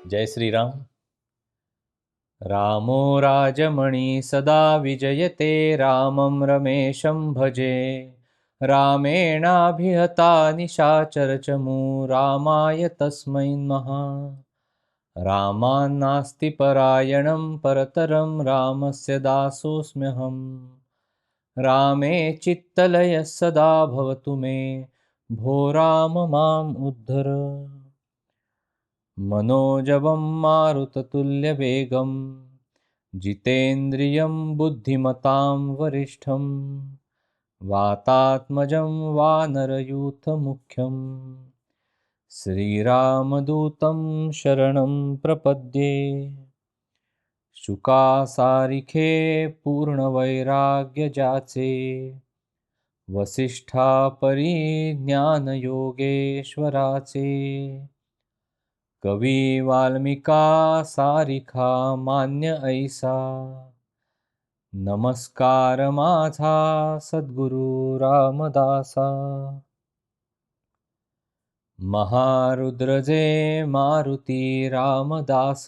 जय श्रीराम. रामो राजमणी सदा विजयते, रामं रमेशं भजे. रामेणाभिहता निशाचरचमू, रामाय तस्मै नमः. रामान्नास्ति परायणं परतरं, रामस्य दासोऽस्म्यहम्. रामे चित्तलयः सदा भवतु मे, भो राम माम् उद्धर. मनोजवं मारुततुल्यवेगं, जितेन्द्रियं बुद्धिमतां वरिष्ठं, वातात्मजं वानरयूथमुख्यं, श्रीरामदूतं शरणं प्रपद्ये. शुकासारिखे पूर्णवैराग्यजाचे, वसिष्ठापरी ज्ञानयोगेश्वराचे. कवी वाल्मिका सारिखा मान्य ऐसा, नमस्कार माझा सद्गुरु रामदासा. महारुद्रजे मारुती रामदास,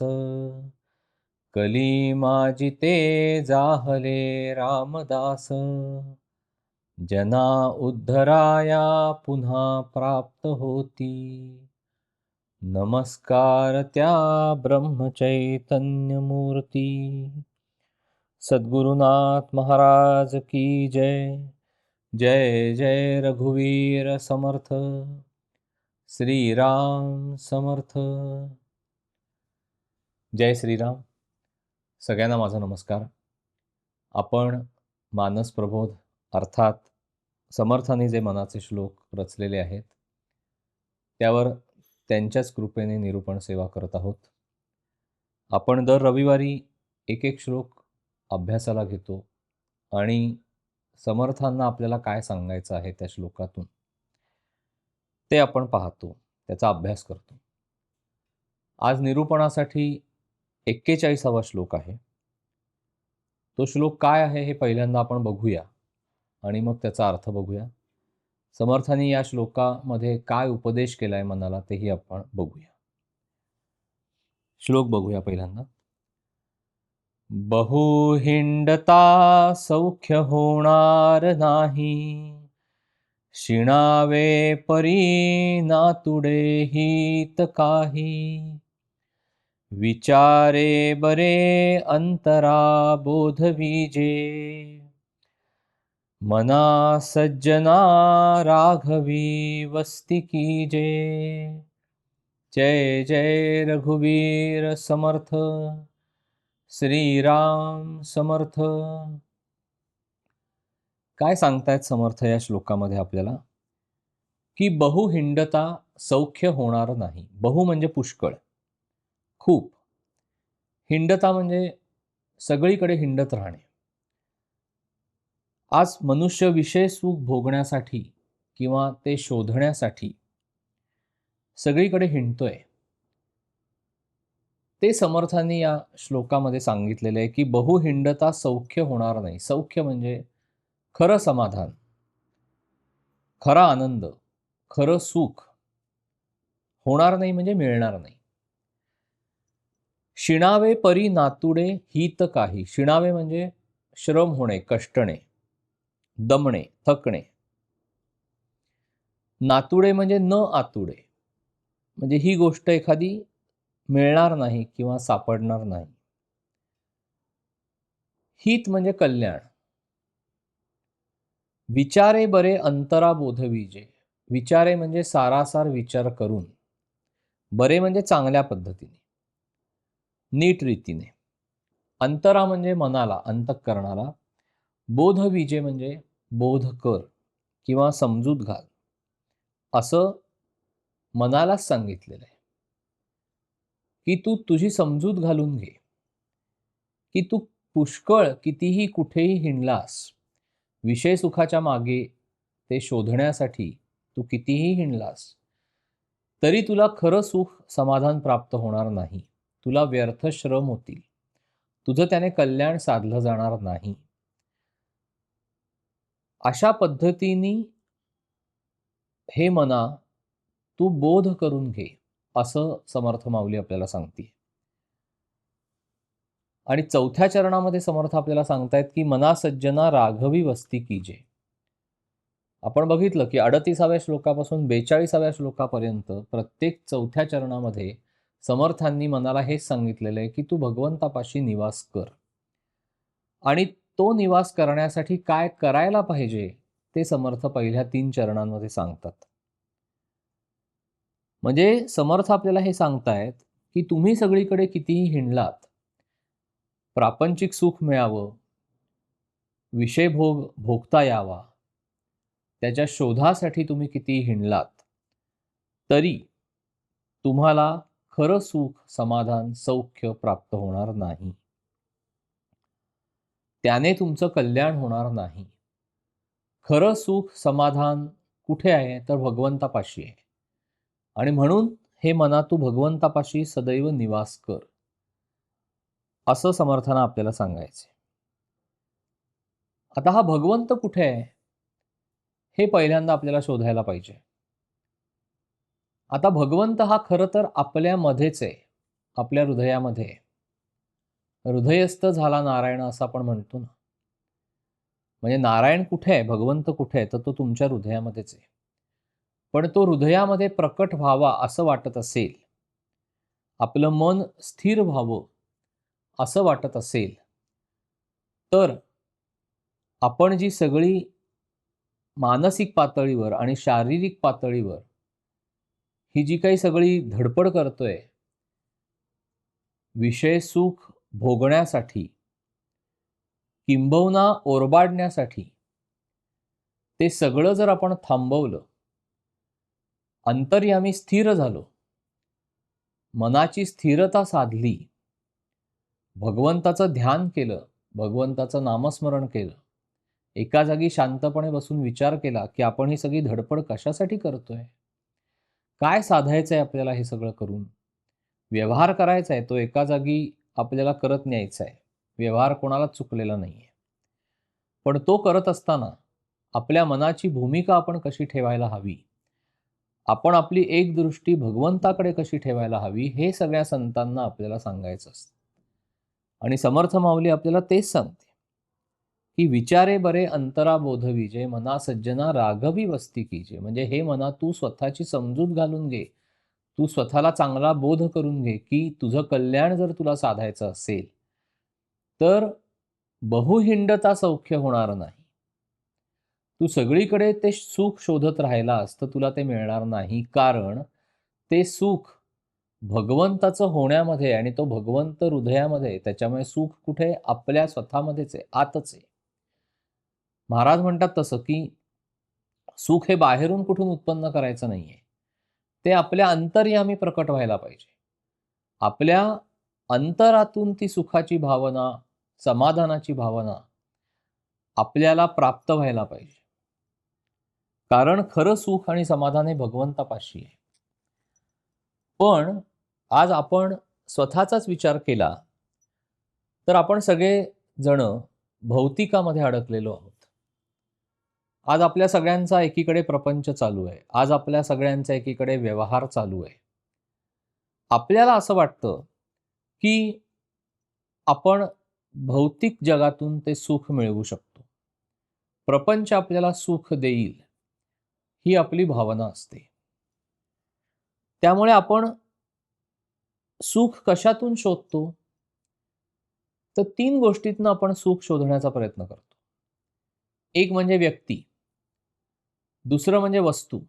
कली माजिते जाहले रामदास. जना उद्धराया पुन्हा प्राप्त होती, नमस्कार त्या ब्रह्मचैतन्यमूर्ती. सद्गुरुनाथ महाराज की जय. जय जय रघुवीर समर्थ. श्रीराम समर्थ. जय श्रीराम. सगळ्यांना माझा नमस्कार. आपण मानस प्रबोध अर्थात समर्थांनी जे मनाचे श्लोक रचलेले आहेत त्यावर त्यांच्याच कृपेने निरूपण सेवा करत आहोत. आपण दर रविवारी एक एक श्लोक अभ्यासाला घेतो आणि समर्थांना आपल्याला काय सांगायचं आहे त्या श्लोकातून ते आपण पाहतो, त्याचा अभ्यास करतो. आज निरूपणासाठी 41वा श्लोक आहे. तो श्लोक काय आहे हे पहिल्यांदा आपण बघूया आणि मग त्याचा अर्थ बघूया. समर्थांनी या श्लोकामध्ये काय उपदेश केलाय मनाला तेही आपण बघूया. श्लोक बघूया पहिल्यांदा. बहु हिंडता सौख्य होणार नाही, शिणावे परी नातुडे हित काही. विचारे बरे अंतरा बोधविजे, मना सज्जना राघवी वस्ती कीजे. जय जय रघुवीर समर्थ. श्रीराम समर्थ. काय सांगतायत समर्थ या श्लोकामध्ये आपल्याला, की बहु हिंडता सौख्य होणार नाही. बहु म्हणजे पुष्कळ, खूप. हिंडता म्हणजे सगळीकडे हिंडत राहणे. आज मनुष्य विषय सुख भोगण्यासाठी किंवा ते शोधण्यासाठी सगळीकडे हिंडतोय. ते समर्थांनी या श्लोकामध्ये सांगितलेले आहे की बहु हिंडता सौख्य होणार नाही. सौख्य म्हणजे खरं समाधान, खरा आनंद, खरं सुख होणार नाही म्हणजे मिळणार नाही. शिणावे परी नातुडे हित काही. शिणावे म्हणजे श्रम होणे, कष्टणे, दमणे, थकणे. नातुडे म्हणजे न आतुडे, म्हणजे ही गोष्ट एखादी मिळणार नाही किंवा सापडणार नाही. हित म्हणजे कल्याण. विचारे बरे अंतरा बोधविजे. विचारे म्हणजे सारासार विचार करून, बरे म्हणजे चांगल्या पद्धतीने, नीट रीतीने. अंतरा म्हणजे मनाला, अंतःकरणाला. बोधविजे म्हणजे बोध कर किंवा समजूत घाल, असं मनालाच सांगितलेलं आहे की तू तुझी समजूत घालून घे. की तू पुष्कळ कितीही कुठेही हिंडलास, विषय सुखाच्या मागे ते शोधण्यासाठी तू कितीही हिंडलास, तरी तुला खरं सुख समाधान प्राप्त होणार नाही. तुला व्यर्थ श्रम होतील, तुझं त्याने कल्याण साधलं जाणार नाही. अशा पद्धतीने हे मना तू बोध करून घे, असं समर्थ माऊली आपल्याला सांगते. आणि चौथ्या चरणामध्ये समर्थ आपल्याला सांगतायत की मना सज्जना राघवी वस्ती कीजे. आपण बघितलं की 38व्या श्लोकापासून 42व्या श्लोकापर्यंत प्रत्येक चौथ्या चरणामध्ये समर्थांनी मनाला हेच सांगितलेलं आहे की तू भगवंतापाशी निवास कर. आणि तो निवास करण्यासाठी काय करायला पाहिजे ते समर्थ पहिल्या 3 चरणांमध्ये सांगतात. म्हणजे समर्थ आपल्याला हे सांगतायत की तुम्ही सगळीकडे कितीही हिंडलात, प्रापंचिक सुख मिळावं, विषयभोग भोगता यावा, त्याच्या शोधासाठी तुम्ही कितीही हिंडलात, तरी तुम्हाला खरं सुख, समाधान, सौख्य प्राप्त होणार नाही. त्याने तुमचं कल्याण होणार नाही. खरं सुख, समाधान कुठे आहे तर भगवंतापाशी आहे. आणि म्हणून हे मना तू भगवंतापाशी सदैव निवास कर, असं समर्थांना आपल्याला सांगायचे. आता हा भगवंत कुठे आहे हे पहिल्यांदा आपल्याला शोधायला पाहिजे. आता भगवंत हा खरं तर आपल्यामध्येच आहे, आपल्या हृदयामध्ये आहे. हृदयस्थ झाला नारायण असं आपण म्हणतो ना. म्हणजे नारायण कुठे आहे, भगवंत कुठे आहे, तर तो तुमच्या हृदयामध्येच आहे. पण तो हृदयामध्ये प्रकट व्हावा असं वाटत असेल, आपलं मन स्थिर व्हावं असं वाटत असेल, तर आपण जी सगळी मानसिक पातळीवर आणि शारीरिक पातळीवर ही जी काही सगळी धडपड करतोय विषय सुख भोगण्यासाठी, किंबहुना ओरबाडण्यासाठी, ते सगळं जर आपण थांबवलं, अंतर्यामी स्थिर झालो, मनाची स्थिरता साधली, भगवंताचं ध्यान केलं, भगवंताचं नामस्मरण केलं, एका जागी शांतपणे बसून विचार केला की आपण ही सगळी धडपड कशासाठी करतोय, काय साधायचंय आपल्याला हे सगळं करून, व्यवहार करायचा आहे तो एका जागी आपल्याला करत न्यायचा आहे, व्यवहार कोणालाच चुकलेला नाहीये. पण तो करत असताना आपल्या मनाची भूमिका आपण कशी ठेवायला हवी, आपण आपली एक दृष्टी भगवंताकडे कशी ठेवायला हवी, हे सगळ्या संतांना आपल्याला सांगायचं असतं. आणि समर्थ माऊली आपल्याला तेच सांगते की विचारे बरे अंतरा बोध विजे, मना सज्जना राघवी वस्ती कीजे. म्हणजे हे मना तू स्वतःची समजूत घालून घे, तू स्वतःला चांगला बोध करून घे की तुझं कल्याण जर तुला साधायचं असेल तर बहुहिंडता सौख्य होणार नाही. तू सगळीकडे ते सुख शोधत राहिलास तर तुला ते मिळणार नाही, कारण ते सुख भगवंताचं होण्यामध्ये आणि तो भगवंत हृदयामध्ये, त्याच्यामुळे सुख कुठे आपल्या स्वतःमध्येच आहे, आतच आहे. महाराज म्हणतात तसं की सुख हे बाहेरून कुठून उत्पन्न करायचं नाहीये, ते आपल्या अंतर्यामी प्रकट व्हायला पाहिजे. आपल्या अंतरातून ती सुखाची भावना, समाधानाची भावना आपल्याला प्राप्त व्हायला पाहिजे. कारण खरं सुख आणि समाधान हे भगवंतापाशी आहे. पण आज आपण स्वतःचाच विचार केला तर आपण सगळे जण भौतिकामध्ये अडकलेलो आहोत. आज आपल्या सगळ्यांचा एकीकडे प्रपंच चालू आहे, आज आपल्या सगळ्यांचा एकीकडे व्यवहार चालू आहे. आपल्याला असं वाटतं की आपण भौतिक जगातून ते सुख मिळवू शकतो, प्रपंच आपल्याला सुख देईल, ही आपली भावना असते. त्यामुळे आपण सुख कशातून शोधतो तर 3 गोष्टीतनं आपण सुख शोधण्याचा प्रयत्न करतो. एक म्हणजे व्यक्ती, दुसरं म्हणजे वस्तू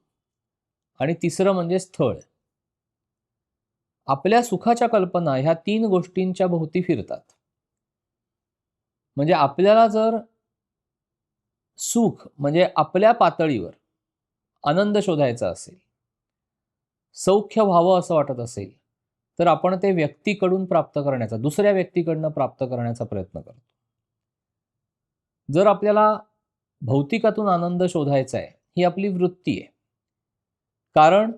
आणि तिसरं म्हणजे स्थळ. आपल्या सुखाच्या कल्पना ह्या 3 गोष्टींच्या भोवती फिरतात. म्हणजे आपल्याला जर सुख म्हणजे आपल्या पातळीवर आनंद शोधायचा असेल, सौख्य व्हावं असं वाटत असेल, तर आपण ते व्यक्तीकडून प्राप्त करण्याचा, दुसऱ्या व्यक्तीकडनं प्राप्त करण्याचा प्रयत्न करतो. जर आपल्याला भौतिकातून आनंद शोधायचा आहे, ही आपली वृत्ती आहे. कारण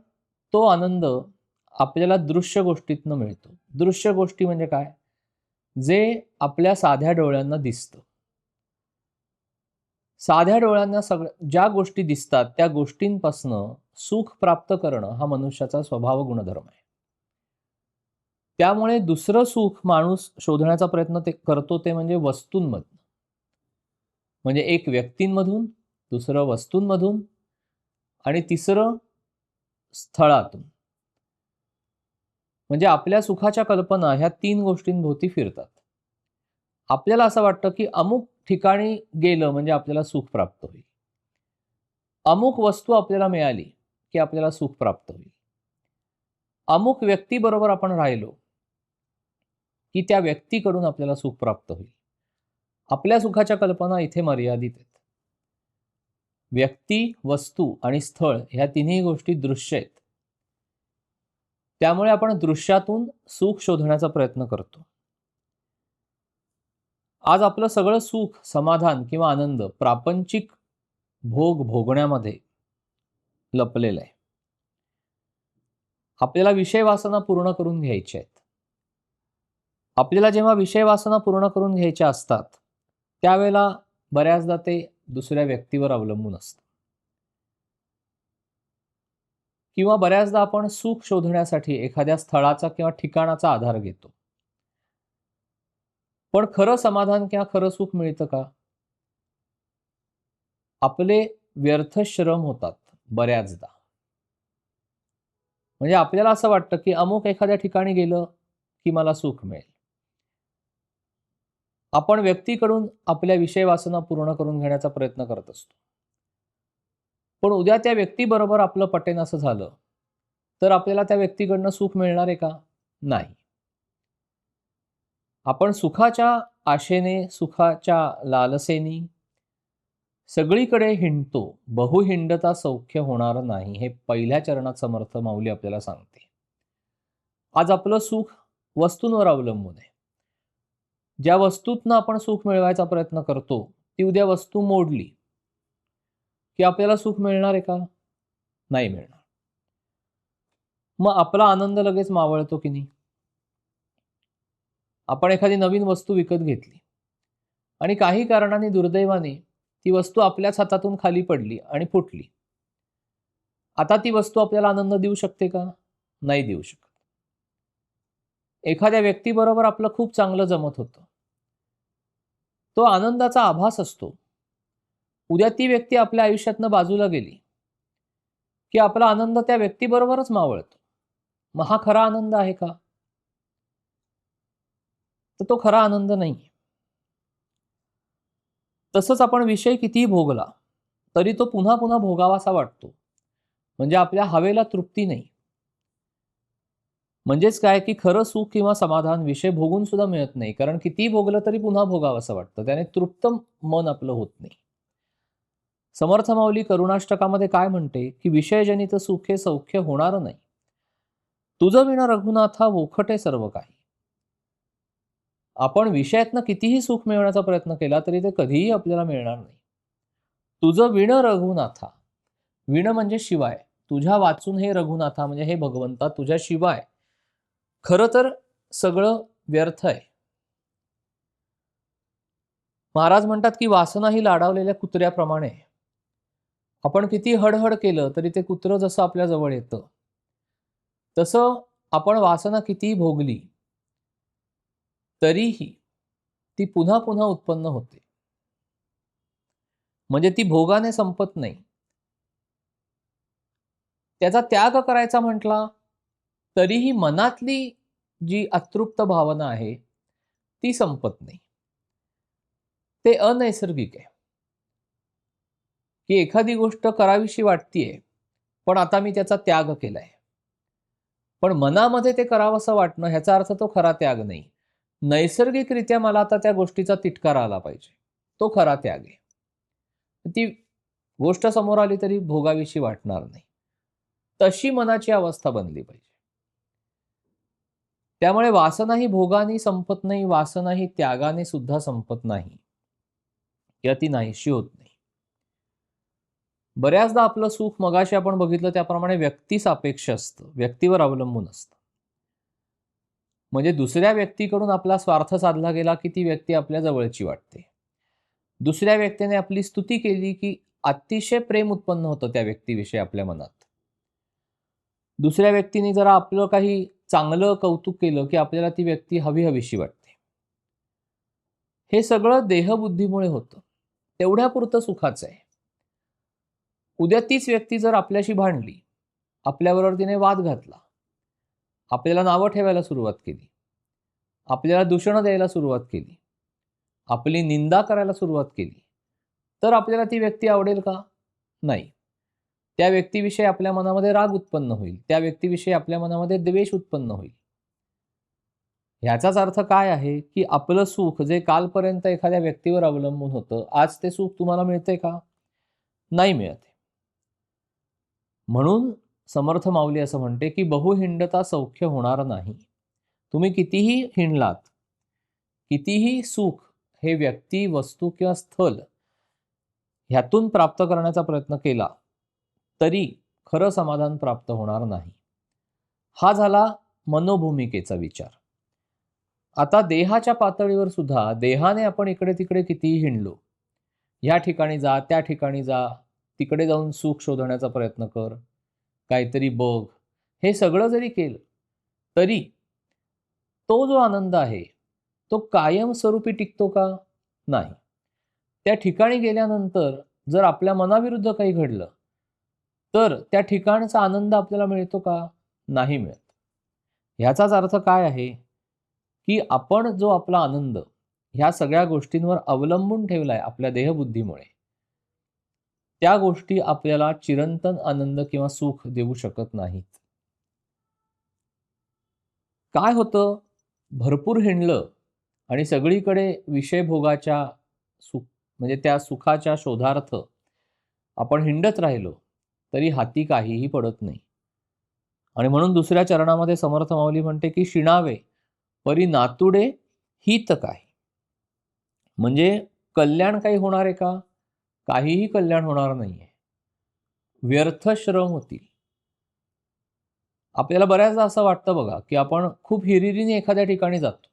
तो आनंद आपल्याला दृश्य गोष्टीतनं मिळतो. दृश्य गोष्टी म्हणजे काय? जे आपल्या साध्या डोळ्यांना दिसतं. साध्या डोळ्यांना ज्या गोष्टी दिसतात त्या गोष्टींपासनं सुख प्राप्त करणं हा मनुष्याचा स्वभाव गुणधर्म आहे. त्यामुळे दुसरं सुख माणूस शोधण्याचा प्रयत्न करतो ते म्हणजे वस्तूंमधून. म्हणजे एक व्यक्तींमधून, दुसरं वस्तूंमधून आणि तिसरं स्थळातून. म्हणजे आपल्या सुखाच्या कल्पना ह्या 3 गोष्टींभोवती फिरतात. आपल्याला असं वाटतं की अमुक ठिकाणी गेलं म्हणजे आपल्याला सुख प्राप्त होईल. अमुक वस्तू आपल्याला मिळाली की आपल्याला सुख प्राप्त होईल. अमुक व्यक्तीबरोबर आपण राहिलो की त्या व्यक्तीकडून आपल्याला सुख प्राप्त होईल. आपल्या सुखाच्या कल्पना इथे मर्यादित आहेत. व्यक्ती, वस्तू आणि स्थळ ह्या तिन्ही गोष्टी दृश्य आहेत. त्यामुळे आपण दृश्यातून सुख शोधण्याचा प्रयत्न करतो. आज आपलं सगळं सुख, समाधान किंवा आनंद प्रापंचिक भोग भोगण्यामध्ये लपलेलं आहे. आपल्याला विषय वासना पूर्ण करून घ्यायच्या आहेत. आपल्याला जेव्हा विषय वासना पूर्ण करून घ्यायच्या असतात त्यावेळेला बऱ्याचदा ते दुसऱ्या व्यक्तीवर अवलंबून असतं. किंवा बऱ्याचदा आपण सुख शोधण्यासाठी एखाद्या स्थळाचा किंवा ठिकाणाचा आधार घेतो. पण खरं समाधान किंवा खरं सुख मिळतं का? आपले व्यर्थ श्रम होतात बऱ्याचदा. म्हणजे आपल्याला असं वाटतं की अमुक एखाद्या ठिकाणी गेलं की मला सुख मिळेल. आपण व्यक्तीकडून आपल्या विषय वासना पूर्ण करून घेण्याचा प्रयत्न करत असतो. पण उद्या त्या व्यक्तीबरोबर आपलं पटेन असं झालं तर आपल्याला त्या व्यक्तीकडनं सुख मिळणार आहे का? नाही. आपण सुखाच्या आशेने, सुखाच्या लालसेने सगळीकडे हिंडतो. बहु हिंडता सौख्य होणार नाही, हे पहिल्या चरणात समर्थ माऊली आपल्याला सांगते. आज आपलं सुख वस्तूंवर अवलंबून आहे. ज्या वस्तूतनं आपण सुख मिळवायचा प्रयत्न करतो ती उद्या वस्तू मोडली की आपल्याला सुख मिळणार आहे का? नाही मिळणार. मग आपला आनंद लगेच मावळतो की नाही? आपण एखादी नवीन वस्तू विकत घेतली आणि काही कारणाने दुर्दैवाने ती वस्तू आपल्याच हातातून खाली पडली आणि फुटली. आता ती वस्तू आपल्याला आनंद देऊ शकते का? नाही देऊ शकत. एखाद्या व्यक्तीबरोबर आपलं खूप चांगलं जमत होतं. तो आनंदाचा आभास असतो. उद्या ती व्यक्ती आपल्या आयुष्यातनं बाजूला गेली की आपला आनंद त्या व्यक्तीबरोबरच मावळतो. मग हा खरा आनंद आहे का? तर तो खरा आनंद नाही. तसंच आपण विषय कितीही भोगला तरी तो पुन्हा पुन्हा भोगावासा वाटतो. म्हणजे आपल्या हवेला तृप्ती नाही. म्हणजेच काय की खरं सुख किंवा समाधान विषय भोगून सुद्धा मिळत नाही. कारण कितीही भोगलं तरी पुन्हा भोगावंसं वाटतं. त्याने तृप्त मन आपलं होत नाही. समर्थ माऊली करुणाष्टकामध्ये काय म्हणते की विषयजनित सुखे सौख्य होणार नाही. तुझं विण रघुनाथा ओखटे सर्व काही. आपण विषयातनं कितीही सुख मिळवण्याचा प्रयत्न केला तरी ते कधीही आपल्याला मिळणार नाही. तुझं विण रघुनाथा. विण म्हणजे शिवाय. तुझ्या वाचून हे रघुनाथा म्हणजे हे भगवंता तुझ्या शिवाय खरं तर सगळं व्यर्थ आहे. महाराज म्हणतात की वासना ही लाडावलेल्या कुत्र्याप्रमाणे. आपण किती हडहड केलं तरी ते कुत्रं जसं आपल्या जवळ येतं तसं आपण वासना कितीही भोगली तरीही ती पुन्हा पुन्हा उत्पन्न होते. म्हणजे ती भोगाने संपत नाही. त्याचा त्याग करायचा म्हटला तरीही मनातली जी अतृप्त भावना आहे ती संपत नाही. ते अनैसर्गिक आहे की एखादी गोष्ट करावीशी वाटतीये पण आता मी त्याचा त्याग केलाय. पण मनामध्ये ते करावंसं वाटणं ह्याचा अर्थ तो खरा त्याग नाही. नैसर्गिकरित्या मला आता त्या गोष्टीचा तिटकारा आला पाहिजे, तो खरा त्याग आहे. ती गोष्ट समोर आली तरी भोगावीशी वाटणार नाही. तशी मनाची अवस्था बनली पाहिजे. त्यामुळे वासना ही भोगाने संपत नाही, वासना ही त्यागाने सुद्धा संपत नाही किंवा ती नाहीशी होत नाही. बऱ्याचदा आपलं सुख मगाशी आपण बघितलं त्याप्रमाणे व्यक्तिसापेक्ष असतं, व्यक्तीवर अवलंबून असतं. म्हणजे दुसऱ्या व्यक्तीकडून आपला स्वार्थ साधला गेला की ती व्यक्ती आपल्या जवळची वाटते. दुसऱ्या व्यक्तीने आपली स्तुती केली की अतिशय प्रेम उत्पन्न होतं त्या व्यक्तीविषयी आपल्या मनात. दुसऱ्या व्यक्तीने जरा आपलं काही चांगलं कौतुक केलं की आपल्याला ती व्यक्ती हवीहवीशी वाटते. हे सगळं देहबुद्धीमुळे होतं. तेवढ्यापुरतं सुखाचं आहे. उद्या तीच व्यक्ती जर आपल्याशी भांडली, आपल्याबरोबर तिने वाद घातला, आपल्याला नावं ठेवायला सुरुवात केली, आपल्याला दूषणं द्यायला सुरुवात केली, आपली निंदा करायला सुरुवात केली, तर आपल्याला ती व्यक्ती आवडेल का? नाही. त्या व्यक्तीविषयी आपल्या मनामध्ये राग उत्पन्न होईल. त्या व्यक्तीविषयी आपल्या मनामध्ये द्वेष उत्पन्न होईल. ह्याचाच अर्थ काय आहे, की आपलं सुख जे कालपर्यंत एखाद्या व्यक्तीवर अवलंबून होतं, आज ते सुख तुम्हाला मिळतंय का? नाही मिळत आहे. म्हणून समर्थ माऊली असं म्हणते, की बहु हिंडता सौख्य होणार नाही. तुम्ही कितीही हिंडलात, कितीही सुख हे व्यक्ती, वस्तू किंवा स्थल ह्यातून प्राप्त करण्याचा प्रयत्न केला, तरी खरं समाधान प्राप्त होणार नाही. हा झाला मनोभूमिकेचा विचार. आता देहाच्या पातळीवर सुद्धा देहाने आपण इकडे तिकडे कितीही हिंडलो, ह्या ठिकाणी जा, त्या ठिकाणी जा, तिकडे जाऊन सुख शोधण्याचा प्रयत्न कर, काहीतरी बघ, हे सगळं जरी केलं, तरी तो जो आनंद आहे, तो कायमस्वरूपी टिकतो का? नाही. त्या ठिकाणी गेल्यानंतर जर आपल्या मनाविरुद्ध काही घडलं, तर त्या ठिकाणचा आनंद आपल्याला मिळतो का? नाही मिळत. ह्याचाच अर्थ काय आहे, की आपण जो आपला आनंद ह्या सगळ्या गोष्टींवर अवलंबून ठेवलाय आपल्या देहबुद्धीमुळे, त्या गोष्टी आपल्याला चिरंतन आनंद किंवा सुख देऊ शकत नाहीत. काय होतं, भरपूर हिंडलं आणि सगळीकडे विषयभोगाच्या सुख म्हणजे त्या सुखाच्या शोधार्थ आपण हिंडत राहिलो, तरी हाती काहीही पडत नाही. आणि म्हणून दुसऱ्या चरणामध्ये समर्थ माऊली म्हणते, की शिणावे परी नातुडे हित काय. म्हणजे कल्याण काही होणार आहे का? काहीही कल्याण होणार नाहीये. व्यर्थ श्रम होतील. आपल्याला बऱ्याचदा असं वाटतं बघा, की आपण खूप हिरिरीने एखाद्या ठिकाणी जातो.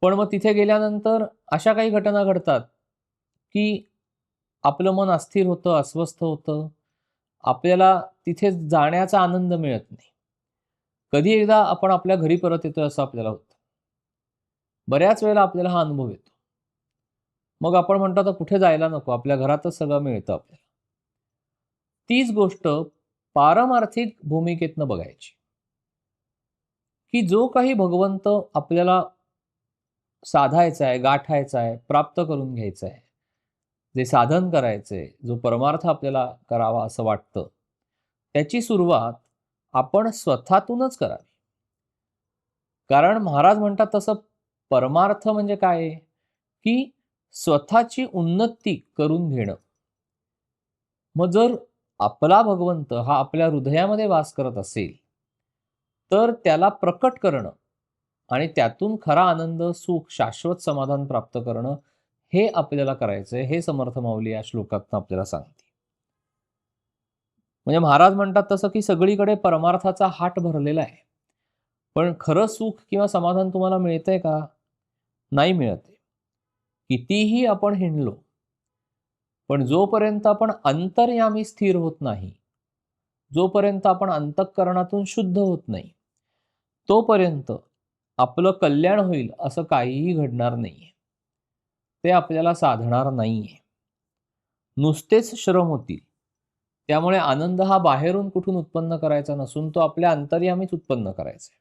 पण मग तिथे गेल्यानंतर अशा काही घटना घडतात, की आपलं मन अस्थिर होतं, अस्वस्थ होतं. आपल्याला तिथे जाण्याचा आनंद मिळत नाही. कधी एकदा आपण आपल्या घरी परत येतोय असं आपल्याला होतं. बऱ्याच वेळेला आपल्याला हा अनुभव येतो. मग आपण म्हणतो आता कुठे जायला नको, आपल्या घरातच सगळं मिळतं आपल्याला. तीच गोष्ट पारमार्थिक भूमिकेतनं बघायची, की जो काही भगवंत आपल्याला साधायचा आहे, गाठायचा आहे, प्राप्त करून घ्यायचा आहे, जे साधन करायचंय, जो परमार्थ आपल्याला करावा असं वाटतं, त्याची सुरुवात आपण स्वतःतूनच करावी. कारण महाराज म्हणतात तसं परमार्थ म्हणजे काय आहे, की स्वतःची उन्नती करून घेणं. मग जर आपला भगवंत हा आपल्या हृदयामध्ये वास करत असेल, तर त्याला प्रकट करणं आणि त्यातून खरा आनंद, सुख, शाश्वत समाधान प्राप्त करणं हे आपल्याला करायचंय. हे समर्थ माऊली या श्लोकातनं आपल्याला सांगते. म्हणजे महाराज म्हणतात तसं, की सगळीकडे परमार्थाचा हाट भरलेला आहे. पण खरं सुख किंवा समाधान तुम्हाला मिळतंय का? नाही मिळत आहे. कितीही आपण हिंडलो, पण जोपर्यंत आपण अंतर्यामी स्थिर होत नाही, जोपर्यंत आपण अंतःकरणातून शुद्ध होत नाही, तोपर्यंत आपलं कल्याण होईल असं काहीही घडणार नाहीये. ते आपल्याला साधणार नाहीये. नुसतेच श्रम होतील. त्यामुळे आनंद हा बाहेरून कुठून उत्पन्न करायचा नसून तो आपल्या अंतर्यामीच उत्पन्न करायचा आहे.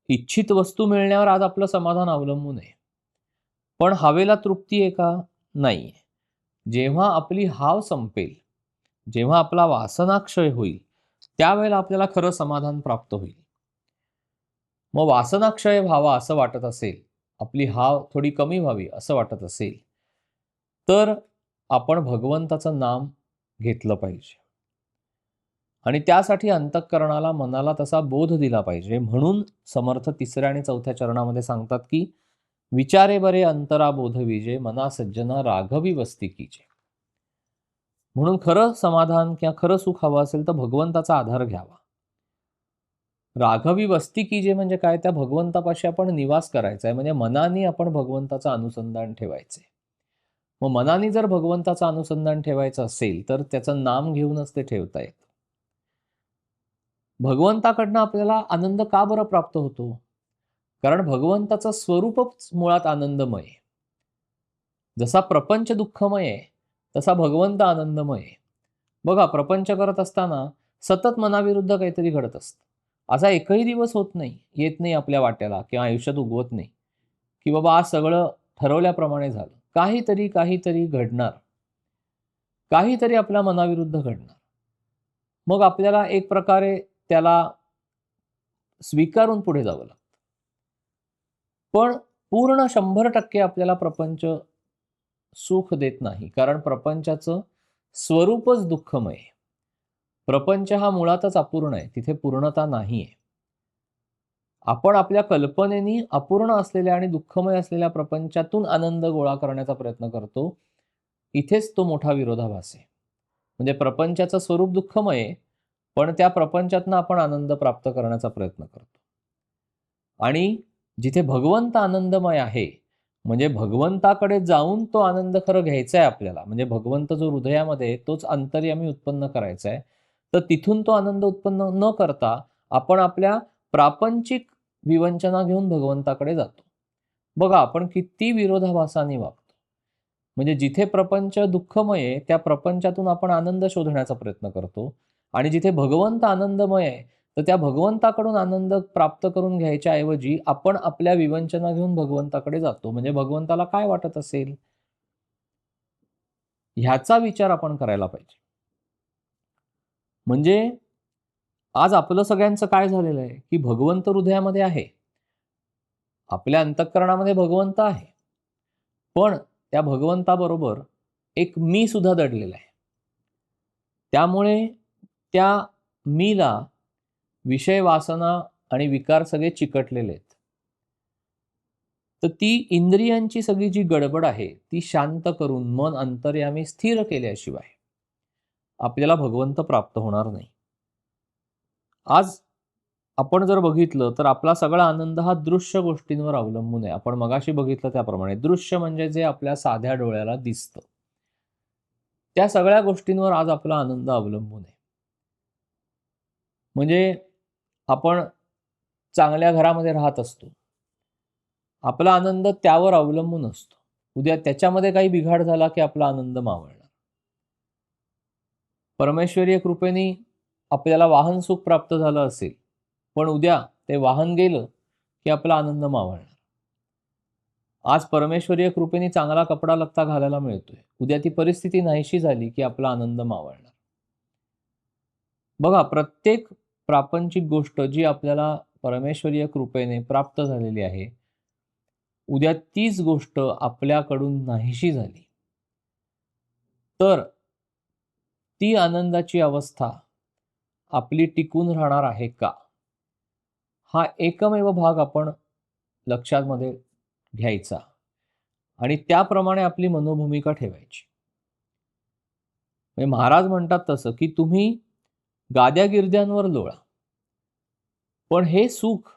इच्छित वस्तू मिळण्यावर आज आपलं समाधान अवलंबून आहे. पण हवेला तृप्ती आहे का? नाहीये. जेव्हा आपली हाव संपेल, जेव्हा आपला वासनाक्षय होईल, त्यावेळेला आपल्याला खरं समाधान प्राप्त होईल. मग वासनाक्षय व्हावा असं वाटत असेल, आपली हाव थोडी कमी व्हावी असं वाटत असेल, तर आपण भगवंताचं नाम घेतलं पाहिजे. आणि त्यासाठी अंतःकरणाला, मनाला तसा बोध दिला पाहिजे. म्हणून समर्थ 3ऱ्या आणि 4थ्या चरणामध्ये सांगतात, की विचारे बरे अंतरा बोध विजे, मना सज्जना राघवी वस्ती कीजे. म्हणून खरं समाधान किंवा खरं सुख हवं असेल तर भगवंताचा आधार घ्यावा. राघवी वस्ती कीजे म्हणजे काय? त्या भगवंतापाशी आपण निवास करायचा आहे, म्हणजे मनाने आपण भगवंताचं अनुसंधान ठेवायचंय. मग मनाने जर भगवंताचं अनुसंधान ठेवायचं असेल तर त्याचं नाम घेऊनच ते ठेवता येतं. भगवंताकडनं आपल्याला आनंद का बरं प्राप्त होतो? कारण भगवंताचं स्वरूपच मुळात आनंदमय आहे. जसा प्रपंच दुःखमय आहे, तसा भगवंत आनंदमय आहे. बघा, प्रपंच करत असताना सतत मनाविरुद्ध काहीतरी घडत असतं. असा एकही दिवस होत नाही, येत नाही आपल्या वाट्याला किंवा आयुष्यात उगवत नाही, की बाबा आज सगळं ठरवल्याप्रमाणे झालं. काहीतरी, काहीतरी घडणार. काहीतरी आपल्या मनाविरुद्ध घडणार. मग आपल्याला एक प्रकारे त्याला स्वीकारून पुढे जावं लागतं. पण पूर्ण 100% आपल्याला प्रपंच सुख देत नाही. कारण प्रपंचाचं स्वरूपच दुःखमय आहे. प्रपंच हा मुळातच अपूर्ण आहे. तिथे पूर्णता नाहीये. आपण आपल्या कल्पनेनी अपूर्ण असलेल्या आणि दुःखमय असलेल्या प्रपंचातून आनंद गोळा करण्याचा प्रयत्न करतो. इथेच तो मोठा विरोधाभास आहे. म्हणजे प्रपंचाचं स्वरूप दुःखमय आहे, पण त्या प्रपंचातून आपण आनंद प्राप्त करण्याचा प्रयत्न करतो. आणि जिथे भगवंत आनंदमय आहे, म्हणजे भगवंताकडे जाऊन तो आनंद खरं घ्यायचा आहे आपल्याला, म्हणजे भगवंत जो हृदयामध्ये आहे तोच अंतर्यामी उत्पन्न करायचा आहे. तर तिथून तो आनंद उत्पन्न न करता आपण आपल्या प्रापंचिक विवंचना घेऊन भगवंताकडे जातो. बघा, आपण किती विरोधाभासाने वागतो. म्हणजे जिथे प्रपंच दुःखमय आहे, त्या प्रपंचातून आपण आनंद शोधण्याचा प्रयत्न करतो आणि जिथे भगवंत आनंदमय आहे, तर त्या भगवंताकडून आनंद प्राप्त करून घ्यायच्या ऐवजी आपण आपल्या विवंचना घेऊन भगवंताकडे जातो. म्हणजे भगवंताला काय वाटत असेल? ह्याचा विचार आपण करायला पाहिजे. म्हणजे आज आपलं सगळ्यांचं काय झालेलं आहे, की भगवंत हृदयामध्ये आहे. आपल्या अंतःकरणामध्ये भगवंत आहे. पण त्या भगवंताबरोबर एक मी सुद्धा दडलेला आहे. त्यामुळे त्या मीला विषय वासना आणि विकार सगळे चिकटलेले आहेत. तर ती इंद्रियांची सगळी जी गडबड आहे ती शांत करून मन अंतर्यामी स्थिर केल्याशिवाय आपल्याला भगवंत प्राप्त होणार नाही. आज आपण जर बघितलं तर आपला सगळा आनंद हा दृश्य गोष्टींवर अवलंबून आहे. आपण मगाशी बघितलं त्याप्रमाणे दृश्य म्हणजे जे आपल्या साध्या डोळ्याला दिसतं. त्या सगळ्या गोष्टींवर आज आपला आनंद अवलंबून आहे. म्हणजे आपण चांगल्या घरामध्ये राहत असतो. आपला आनंद त्यावर अवलंबून असतो. उद्या त्याच्यामध्ये काही बिघाड झाला की आपला आनंद मावळणार. परमेश्वरीय कृपेने आपल्याला वाहन सुख प्राप्त झालं असेल, पण उद्या ते वाहन गेलं की आपला आनंद मावळणार. आज परमेश्वरीय कृपेने चांगला कपडा लत्ता घालायला मिळतोय, उद्या ती परिस्थिती नाहीशी झाली की आपला आनंद मावळणार. बघा, प्रत्येक प्रापंचिक गोष्ट जी आपल्याला परमेश्वरीय कृपेने प्राप्त झालेली आहे, उद्या तीच गोष्ट आपल्याकडून नाहीशी झाली तर ती आनंदाची अवस्था आपली टिकून राहणार आहे का? हा एकमेव भाग आपण लक्षामध्ये घ्यायचा आणि त्याप्रमाणे आपली मनोभूमिका ठेवायची. म्हणजे महाराज म्हणतात तसं की तुम्ही गाद्या गिरद्यांवर लोळा, पण हे सुख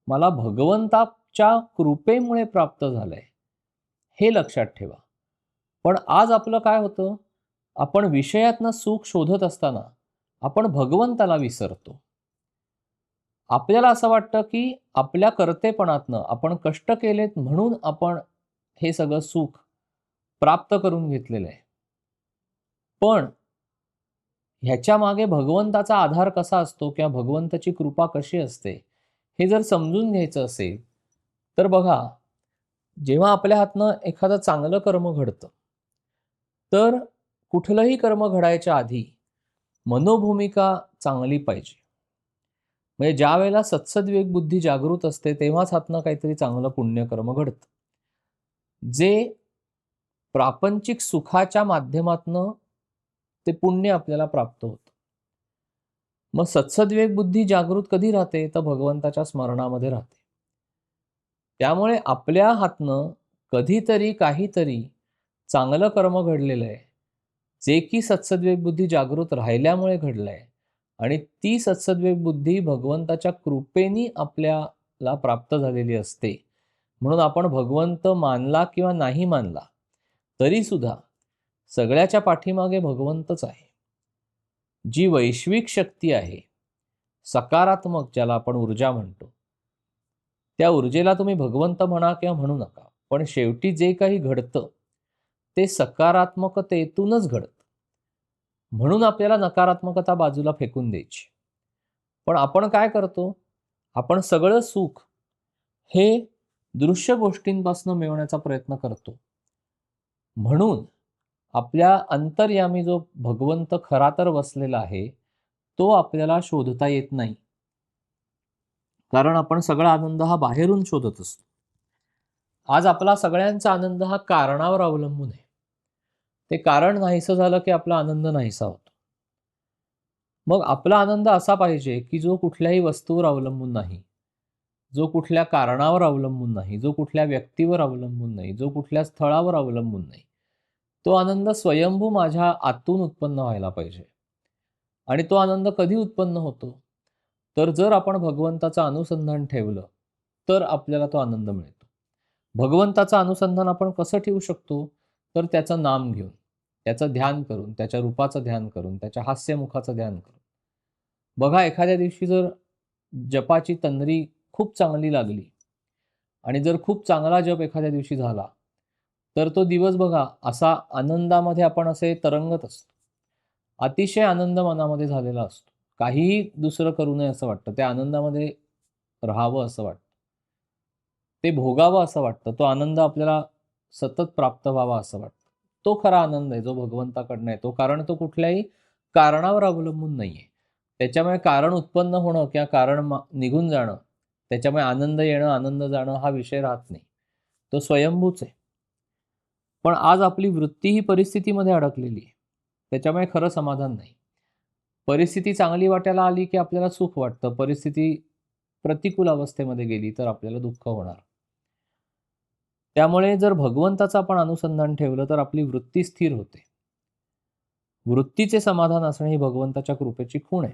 मला भगवंताच्या कृपेमुळे प्राप्त झालंय हे लक्षात ठेवा. पण आज आपलं काय होतं, आपण विषयातनं सुख शोधत असताना आपण भगवंताला विसरतो. आपल्याला असं वाटतं की आपल्या कर्तेपणातनं आपण कष्ट केलेत म्हणून आपण हे सगळं सुख प्राप्त करून घेतलेलं आहे. पण ह्याच्या मागे भगवंताचा आधार कसा असतो किंवा भगवंताची कृपा कशी असते हे जर समजून घ्यायचं असेल तर बघा, जेव्हा आपल्या हातनं एखादं चांगलं कर्म घडतं तर कुठलंही कर्म घडायच्या आधी मनोभूमिका चांगली पाहिजे. म्हणजे ज्या वेळेला सत्सद्विवेक बुद्धी जागृत असते तेव्हाच हातनं काहीतरी चांगलं पुण्यकर्म घडतं, जे प्रापंचिक सुखाच्या माध्यमातनं ते पुण्य आपल्याला प्राप्त होतं. मग सत्सद्विवेक बुद्धी जागृत कधी राहते, तर भगवंताच्या स्मरणामध्ये राहते. त्यामुळे आपल्या हातनं कधीतरी काहीतरी चांगलं कर्म घडलेलं आहे, जे की सत्सद्विवेक बुद्धी जागृत राहिल्यामुळे घडलंय, आणि ती सत्सद्विवेक बुद्धी भगवंताच्या कृपेनी आपल्याला प्राप्त झालेली असते. म्हणून आपण भगवंत मानला किंवा नाही मानला तरी सुद्धा सगळ्याच्या पाठीमागे भगवंतच आहे. जी वैश्विक शक्ती आहे, सकारात्मक, ज्याला आपण ऊर्जा म्हणतो, त्या ऊर्जेला तुम्ही भगवंत म्हणा किंवा म्हणू नका, पण शेवटी जे काही घडतं ते सकारात्मकतेतूनच घडतं. म्हणून आपल्याला नकारात्मकता बाजूला फेकून द्यायची. पण आपण काय करतो? आपण सगळं सुख हे दृश्य गोष्टींपासून मिळवण्याचा प्रयत्न करतो. म्हणून आपल्या अंतर्यामी जो भगवंत खरा तर बसलेला आहे, तो आपल्याला शोधता येत नाही. कारण आपण सगळा आनंद हा बाहेरून शोधत असतो. आज आपला सगळ्यांचा आनंद हा कारणावर अवलंबून आहे. ते कारण नाहीसं झालं की आपला आनंद नाहीसा होतो. मग आपला आनंद असा पाहिजे की जो कुठल्याही वस्तूवर अवलंबून नाही, जो कुठल्या कारणावर अवलंबून नाही, जो कुठल्या व्यक्तीवर अवलंबून नाही, जो कुठल्या स्थळावर अवलंबून नाही. तो आनंद स्वयंभू माझ्या आतून उत्पन्न व्हायला पाहिजे. आणि तो आनंद कधी उत्पन्न होतो? तर जर आपण भगवंताचं अनुसंधान ठेवलं तर आपल्याला तो आनंद मिळतो. भगवंताचं अनुसंधान आपण कसं ठेवू शकतो? तर त्याचं नाम घेऊन, त्याचं ध्यान करून, त्याच्या रूपाचं ध्यान करून, त्याच्या हास्यमुखाचं ध्यान करून. बघा, एखाद्या दिवशी जर जपाची तंद्री खूप चांगली लागली आणि जर खूप चांगला जप एखाद्या दिवशी झाला, तर तो दिवस बघा असा आनंदामध्ये आपण असे तरंगत असतो. अतिशय आनंद मनामध्ये झालेला असतो. काहीही दुसरं करू नये असं वाटतं. त्या आनंदामध्ये राहावं असं वाटतं. ते भोगावं असं वाटतं. तो आनंद आपल्याला सतत प्राप्त व्हावा असं वाटतं. तो खरा आनंद आहे जो भगवंताकडनं येतो. कारण तो कुठल्याही कारणावर अवलंबून नाहीये. त्याच्यामुळे कारण उत्पन्न होणं किंवा कारण निघून जाणं, त्याच्यामुळे आनंद येणं, आनंद जाणं हा विषय राहत नाही. तो स्वयंभूच आहे. पण आज आपली वृत्ती ही परिस्थितीमध्ये अडकलेली आहे. त्याच्यामुळे खरं समाधान नाही. परिस्थिती चांगली वाटायला आली की आपल्याला सुख वाटतं. परिस्थिती प्रतिकूल अवस्थेमध्ये गेली तर आपल्याला दुःख होणार. त्यामुळे जर भगवंताचं आपण अनुसंधान ठेवलं तर आपली वृत्ती स्थिर होते. वृत्तीचे समाधान असणे ही भगवंताच्या कृपेची खूण आहे.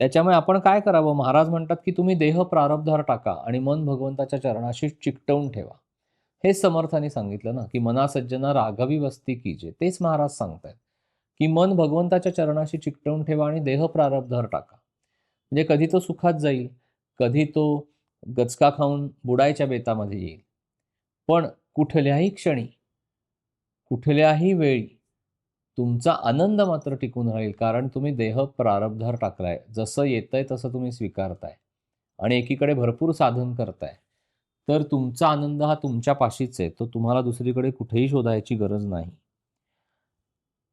त्याच्यामुळे आपण काय करावं? महाराज म्हणतात की तुम्ही देह प्रारब्धावर टाका आणि मन भगवंताच्या चरणाशी चिकटवून ठेवा. हे समर्थांनी सांगितलं ना, की मना सज्जना राघवी वस्ती कीजे. तेच महाराज सांगतायत की मन भगवंताच्या चरणाशी चिकटवून ठेवा आणि देह प्रारब्धावर टाका. म्हणजे कधी तो सुखात जाईल, कधी तो गचका खाऊन बुडायच्या बेतामध्ये येईल. पण कुठल्याही क्षणी, कुठल्याही वेळी तुमचा आनंद मात्र टिकून राहील. कारण तुम्ही देह प्रारब्धावर टाकलाय. जसं येतंय तसं तुम्ही स्वीकारताय आणि एकीकडे भरपूर साधन करताय. तर तुमचा आनंद हा तुमच्या पाशीच आहे. तो तुम्हाला दुसरीकडे कुठेही शोधायची गरज नाही.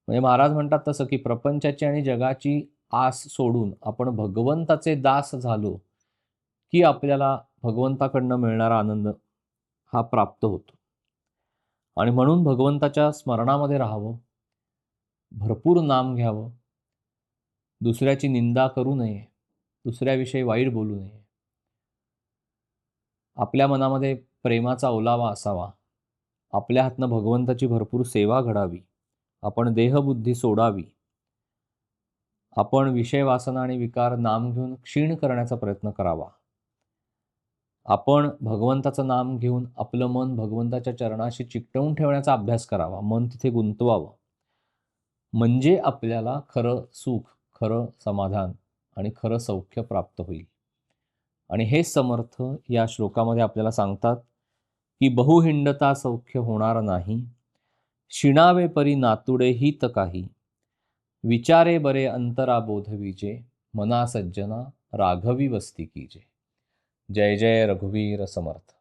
म्हणजे महाराज म्हणतात तसं की प्रपंचाची आणि जगाची आस सोडून आपण भगवंताचे दास झालो की आपल्याला भगवंताकडनं मिळणारा आनंद हा प्राप्त होतो. आणि म्हणून भगवंताच्या स्मरणामध्ये राहावं, भरपूर नाम घ्यावं, दुसऱ्याची निंदा करू नये, दुसऱ्याविषयी वाईट बोलू नये. आपल्या मनामध्ये प्रेमाचा ओलावा असावा. आपल्या हातनं भगवंताची भरपूर सेवा घडावी. आपण देहबुद्धी सोडावी. आपण विषय वासना आणि विकार नाम घेऊन क्षीण करण्याचा प्रयत्न करावा. आपण भगवंताचं नाम घेऊन आपलं मन भगवंताच्या चरणाशी चिकटवून ठेवण्याचा अभ्यास करावा. मन तिथे गुंतवावं. म्हणजे आपल्याला खरं सुख, खरं समाधान आणि खरं सौख्य प्राप्त होईल. आणि हे समर्थ या श्लोकामध्ये आपल्याला सांगतात की बहुहिंडता सौख्य होणार नाही, शिणावे परी नातुडे हित काही, विचारे बरे अंतरा बोधविजे, मना सज्जना राघवी वस्ती कीजे. जय जय रघुवीर समर्थ.